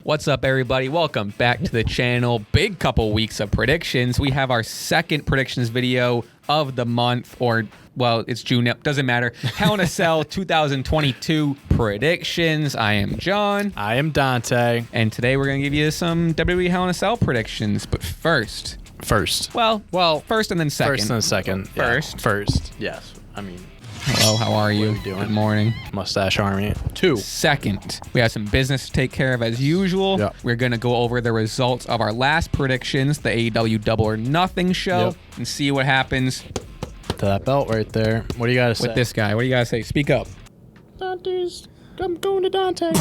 What's up, everybody? Welcome back to the channel. Big couple weeks of predictions. We have our second predictions video of the month, or, well, it's June. Doesn't matter. Hell in a Cell 2022 predictions. I am John. I am Dante. And today we're going to give you some WWE Hell in a Cell predictions. But first, well, first and then second. First and then second. First. Yes. I mean, hello, how are you? What are we doing? Good morning. Mustache Army. 2. Second, we have some business to take care of as usual. Yep. We're going to go over the results of our last predictions, the AEW Double or Nothing show, and see what happens to that belt right there. What do you got to say? with this guy. What do you got to say? Speak up. I'm going to Dante.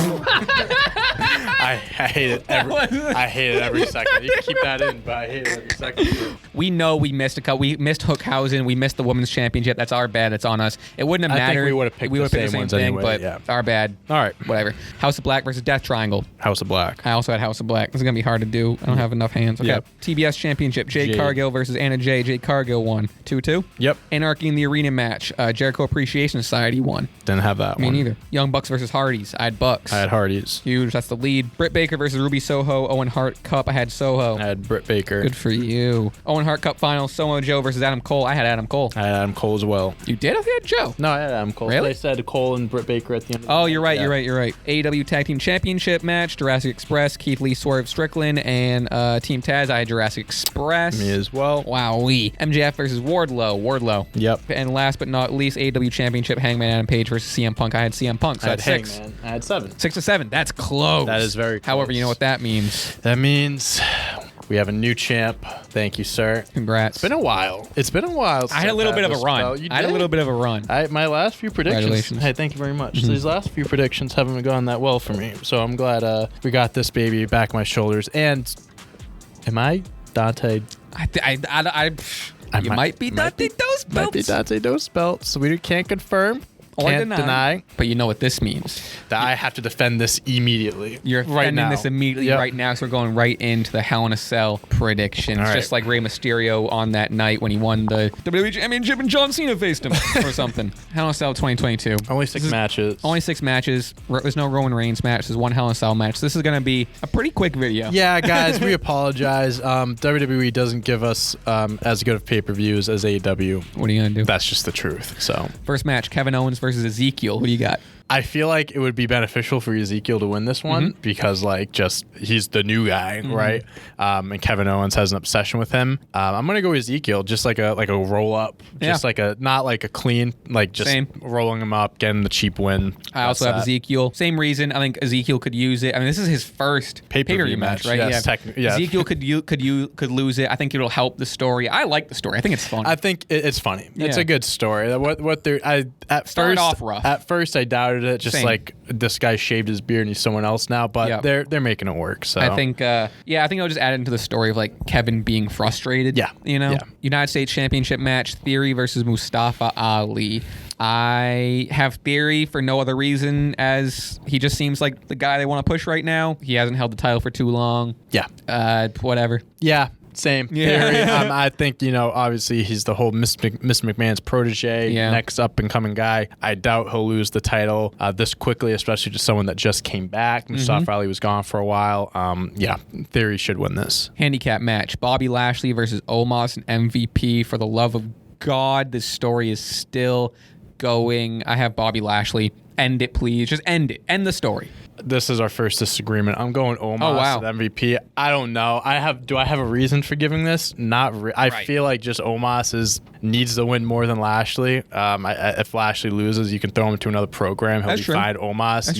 I hate it. I hate it every second. You can keep that in, but I hate it every second. We know we missed a couple. We missed Hookhausen. We missed the women's championship. That's our bad. It's on us. It wouldn't have mattered. I think we would have picked the same ones thing, anyway, but yeah. our bad. All right. Whatever. House of Black versus Death Triangle. House of Black. I also had House of Black. This is going to be hard to do. I don't have enough hands. Okay. Yep. TBS Championship. Jade Cargill versus Anna Jay. Jade Cargill won. 2-2. Yep. Anarchy in the Arena match. Jericho Appreciation Society won. Didn't have that Me one. neither. Young Bucks versus Hardys. I had Bucks. I had Hardys. Huge. That's the lead. Britt Baker versus Ruby Soho. Owen Hart Cup. I had Soho. I had Britt Baker. Good for you. Owen Hart Cup final. Samoa Joe versus Adam Cole. I had Adam Cole. I had Adam Cole as well. You did? I think I had Joe. No, I had Adam Cole. Really? They said Cole and Britt Baker at the end. Oh, you're right. You're right. AEW Tag Team Championship match. Jurassic Express. Keith Lee, Swerve Strickland, and Team Taz. I had Jurassic Express. Me as well. Wowee. MJF versus Wardlow. Yep. And last but not least, AEW Championship Hangman Adam Page versus CM Punk. I had CM Punk. So I had that's 6. Hangman. I had 7. 6-7. That's close. That is very close. However, you know what that means. That means we have a new champ. Thank you, sir. Congrats. It's been a while. I had a little bit of a run. My last few predictions. Congratulations. Hey, thank you very much. These last few predictions haven't gone that well for me, so I'm glad we got this baby back my shoulders. And am I Dante? You might be Dante Dos Belts. Might be Dante Dos Belts. So we can't confirm. Or Can't deny. But you know what this means. That I have to defend this immediately. You're defending this immediately right now, so we're going right into the Hell in a Cell predictions. Right. Just like Rey Mysterio on that night when he won the WWE Championship and John Cena faced him or something. Hell in a Cell 2022. Only 6 matches. Only 6 matches. There's no Roman Reigns match. There's one Hell in a Cell match. This is going to be a pretty quick video. Yeah, guys, we apologize. WWE doesn't give us as good of pay-per-views as AEW. What are you going to do? That's just the truth. So first match, Kevin Owens versus Ezekiel. What do you got? I feel like it would be beneficial for Ezekiel to win this one because, he's the new guy, right? And Kevin Owens has an obsession with him. I'm gonna go Ezekiel, just like a roll up, just not like a clean, just Same. rolling him up, getting the cheap win. I also have Ezekiel. Same reason. I think Ezekiel could use it. I mean, this is his first pay-per-view match, right? Yes, yeah. Ezekiel could lose it. I think it'll help the story. I like the story. I think it's fun. I think it's funny. It's a good story. Started off rough. At first, I doubted it. Just Same. like this guy shaved his beard and he's someone else now, but they're making it work. So I think I'll just add into the story of Kevin being frustrated. Yeah. United States Championship match, Theory versus Mustafa Ali. I have Theory for no other reason as he just seems like the guy they want to push right now. He hasn't held the title for too long. Yeah. Whatever. Yeah. Same theory. I think, obviously he's the whole Miss McMahon's protege, next up and coming guy. I doubt he'll lose the title this quickly, especially to someone that just came back. Mustafa Ali was gone for a while. Theory should win this. Handicap match, Bobby Lashley versus Omos and MVP. For the love of God, this story is still going. I have Bobby Lashley. End it, please. Just end it. End the story. This is our first disagreement. I'm going Omos at MVP. I don't know. Do I have a reason for giving this? Not really. I feel like just Omos needs to win more than Lashley. If Lashley loses, you can throw him to another program. He'll be fine. Omos,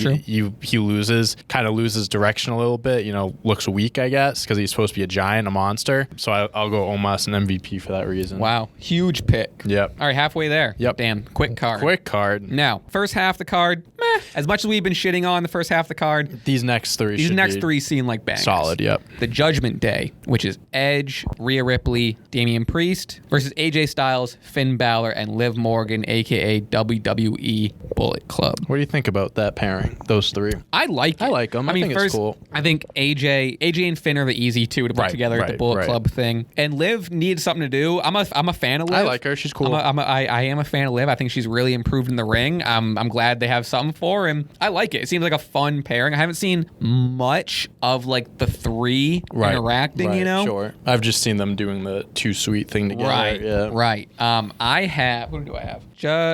he loses, kind of loses direction a little bit. Looks weak, I guess, because he's supposed to be a giant, a monster. So I'll go Omos and MVP for that reason. Wow. Huge pick. Yep. All right, halfway there. Yep. Damn. Quick card. Now, first half the card, meh. As much as we've been shitting on the first half of the card, these next three seem like bangers. Solid, yep. The Judgment Day, which is Edge, Rhea Ripley, Damian Priest versus AJ Styles, Finn Balor, and Liv Morgan, a.k.a. WWE Bullet Club. What do you think about that pairing, those three? I like it. I like them. I think it's cool. I think AJ and Finn are the easy two to put together at the Bullet Club thing. And Liv needs something to do. I'm a fan of Liv. I like her. She's cool. I am a fan of Liv. I think she's really improved in the ring. I'm glad they have something for him. I like it. It seems like a fun pairing. I haven't seen much of like the three interacting, you know? Sure. I've just seen them doing the too sweet thing together. Right. Yeah. Right. I have, what do I have?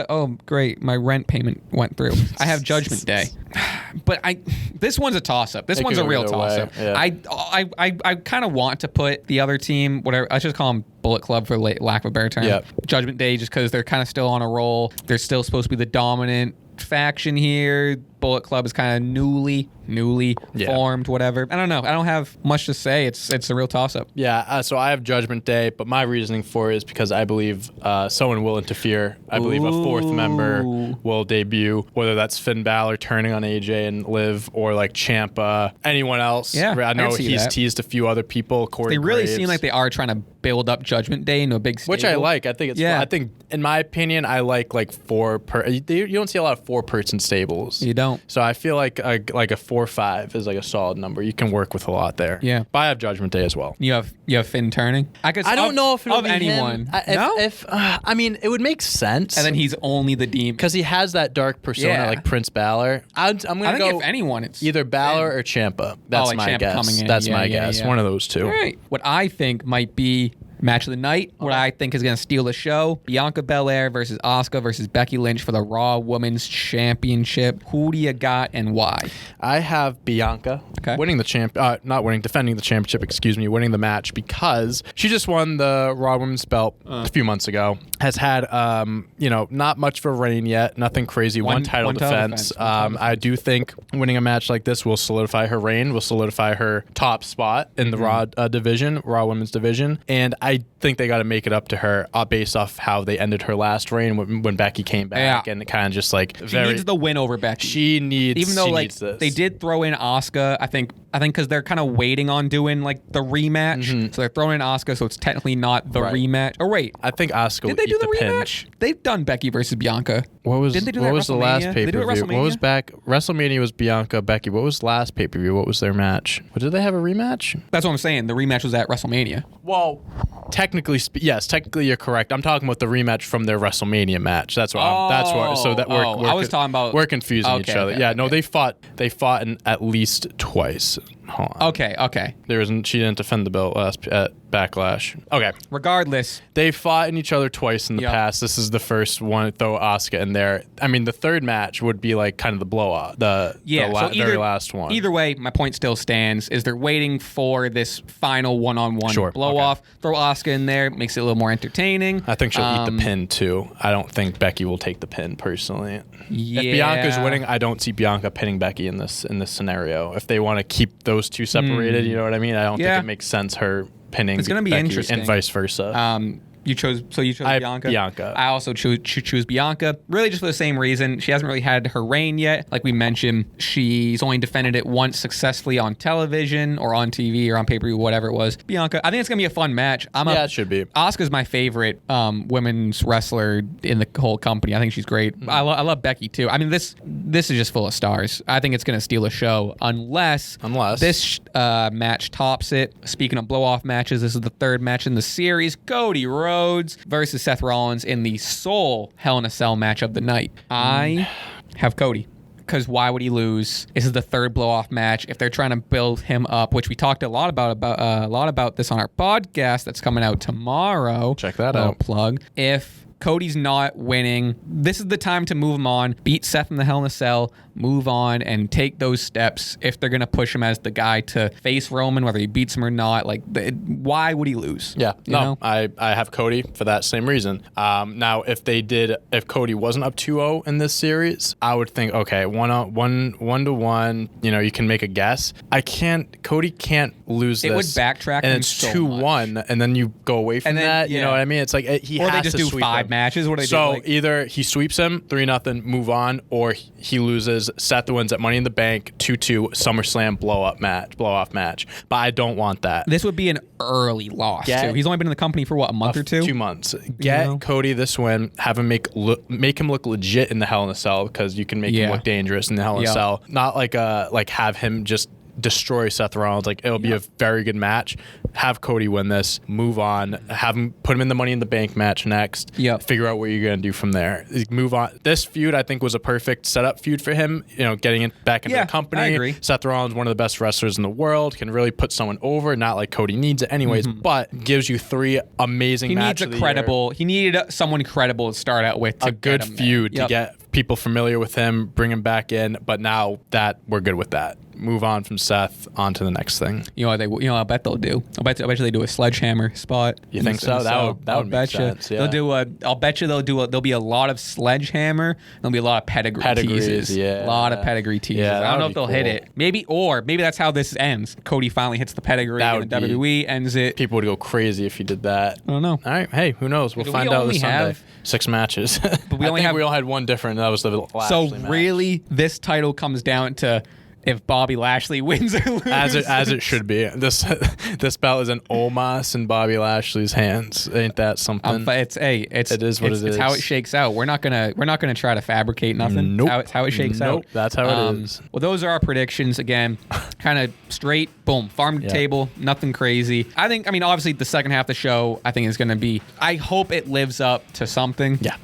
Oh, great. My rent payment went through. I have Judgment Day. But this one's a toss-up. This one's a real toss-up. Yeah. I kind of want to put the other team, whatever, I should call them Bullet Club for lack of a better term. Yep. Judgment Day, just because they're kind of still on a roll. They're still supposed to be the dominant faction here. Bullet Club is kind of newly formed, whatever. I don't know. I don't have much to say. It's a real toss-up. Yeah, so I have Judgment Day, but my reasoning for it is because I believe someone will interfere. I believe a fourth member will debut, whether that's Finn Balor turning on AJ and Liv, or like Ciampa, anyone else. Yeah, I know he's teased a few other people. Corey They really Graves. seem like they are trying to build up Judgment Day into a big stable. Which I like. I think it's fun. I think, in my opinion, I like four you don't see a lot of 4-person stables. You don't. So I feel like a 4-5 is like a solid number. You can work with a lot there. Yeah. But I have Judgment Day as well. You have Finn turning. I don't know if it'll be anyone. I mean, it would make sense. And then he's only the demon because he has that dark persona like Prince Balor. I'm gonna go. If anyone, it's either Balor or Ciampa. That's my Ciampa guess. Coming in. That's my guess. One of those two. All right. What I think might be match of the night, what I think is going to steal the show, Bianca Belair versus Asuka versus Becky Lynch for the Raw Women's Championship. Who do you got and why? I have Bianca winning the defending the championship, winning the match because she just won the Raw Women's belt a few months ago. Has had, not much of a reign yet, nothing crazy, one title defense. I do think winning a match like this will solidify her reign, will solidify her top spot in the Raw division, Raw Women's division, and I think they got to make it up to her based off how they ended her last reign when Becky came back, and it kind of just like she needs the win over Becky. She needs, even though needs this. They did throw in Asuka. I think because they're kind of waiting on doing like the rematch, so they're throwing in Asuka, so it's technically not the rematch. Or wait, I think Asuka did they do the rematch? They've done Becky versus Bianca. What was Didn't they do what that was the last WrestleMania? pay per view? What was back? WrestleMania was Bianca Becky. What was the last pay per view? What was their match? Did they have a rematch? That's what I'm saying. The rematch was at WrestleMania. Well, technically you're correct. I'm talking about the rematch from their WrestleMania match. That's what. I was talking about. We're confusing each other. They fought in at least twice. Hold on. Okay. She didn't defend the belt at Backlash. Okay. Regardless, they fought in each other twice in the past. This is the first one. Throw Asuka in there. I mean, the third match would be like kind of the blowout. Very last one. Either way, my point still stands. Is they're waiting for this final one-on-one blow off. Throw Asuka in there, makes it a little more entertaining. I think she'll eat the pin too. I don't think Becky will take the pin personally. Yeah. If Bianca's winning, I don't see Bianca pinning Becky in this scenario. If they want to keep those two separated, you know what I mean? I don't think it makes sense her pinning it's gonna be Becky interesting. and vice versa. You chose Bianca? Bianca. I also choose Bianca, really just for the same reason. She hasn't really had her reign yet. Like we mentioned, she's only defended it once successfully on television or on TV or on pay-per-view, whatever it was. Bianca, I think it's going to be a fun match. It should be. Asuka's my favorite women's wrestler in the whole company. I think she's great. I love Becky too. I mean, this is just full of stars. I think it's going to steal a show unless this match tops it. Speaking of blow-off matches, this is the third match in the series. Cody Rhodes versus Seth Rollins in the sole Hell in a Cell match of the night. I have Cody. Because why would he lose? This is the third blow-off match. If they're trying to build him up, which we talked a lot about this on our podcast that's coming out tomorrow. Check that out. Plug. If Cody's not winning, this is the time to move him on, beat Seth in the Hell in a Cell, move on, and take those steps if they're going to push him as the guy to face Roman, whether he beats him or not. Why would he lose? Yeah, I have Cody for that same reason. Now, if Cody wasn't up 2-0 in this series, I would think, okay, 1-1, you can make a guess. Cody can't lose this. It would backtrack and it's 2-1, and then you go away from that. You know what I mean? It's like he or has they just to do sweep 5 him. matches. What do they do? So either he sweeps him 3-0, move on, or he loses. Seth wins at Money in the Bank 2-2 SummerSlam blow-off match. But I don't want that. This would be an early loss too. He's only been in the company for what, a month or two? 2 months. Get Cody this win. Have him make him look legit in the Hell in a Cell, because you can make him look dangerous in the Hell in a Cell. Not have him just destroy Seth Rollins. Like, it'll be a very good match. Have Cody win this, move on, have him put him in the Money in the Bank match next. Figure out what you're gonna do from there. Move on. This feud, I think, was a perfect setup feud for him. You know, getting back into the company. I agree. Seth Rollins, one of the best wrestlers in the world, can really put someone over. Not like Cody needs it anyways, but gives you 3 amazing matches. He needed someone credible to start out with. A good feud to get people familiar with him, bring him back in. But now that we're good with that, move on from Seth on to the next thing. I bet they'll do. I bet you they do a sledgehammer spot. You think so? That would make sense. Yeah. I'll bet you there'll be a lot of sledgehammer. There'll be a lot of pedigree teases. Yeah. A lot of pedigree teases. Yeah, I don't know if they'll hit it. Maybe that's how this ends. Cody finally hits the pedigree and the WWE ends it. People would go crazy if he did that. I don't know. All right. Hey, who knows? We'll find out this Sunday. 6 matches. But we we all had one different. That was the last. So really, this title comes down to if Bobby Lashley wins or loses. As it should be. This belt is in Omos and Bobby Lashley's hands. Ain't that something? It is what it is. It's how it shakes out. We're not gonna try to fabricate nothing. Nope. It's how it shakes out. That's how it is. Well, those are our predictions. Again, kind of straight, boom, farm to table, nothing crazy. I mean, obviously the second half of the show, I think is gonna be. I hope it lives up to something. Yeah.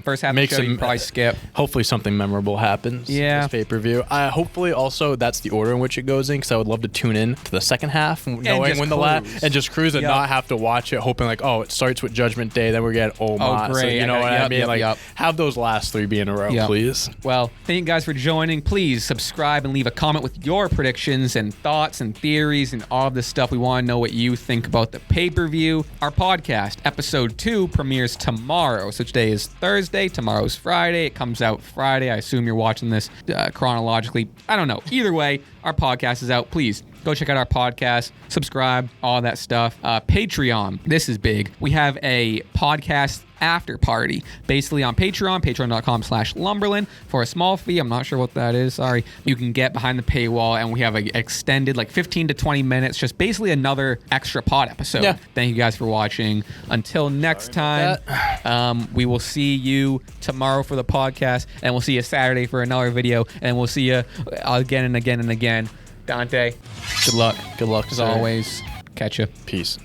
First half of the show, you probably skip. Hopefully something memorable happens. Yeah. This pay-per-view. Hopefully also that's the order in which it goes in, because I would love to tune in to the second half, knowing when the last and just cruise and not have to watch it, hoping like, it starts with Judgment Day, then we get Omos. Oh, great. So, you know what I mean? Have those last 3 be in a row, please. Well, thank you guys for joining. Please subscribe and leave a comment with your predictions and thoughts and theories and all of this stuff. We want to know what you think about the pay-per-view. Our podcast, episode 2, premieres tomorrow. So today is Thursday. Tomorrow's Friday. It comes out Friday. I assume you're watching this chronologically. I don't know. Either way, our podcast is out. Please go check out our podcast, subscribe, all that stuff. Patreon. This is big. We have a podcast after party basically on patreon.com/Lumberlend for a small fee. I'm not sure what that is. Sorry. You can get behind the paywall, and we have an extended 15 to 20 minutes, just basically another extra pod episode. Yeah. Thank you guys for watching. Until next time, we will see you tomorrow for the podcast, and we'll see you Saturday for another video, and we'll see you again and again and again. Dante, good luck. Good luck as always. Catch you. Peace.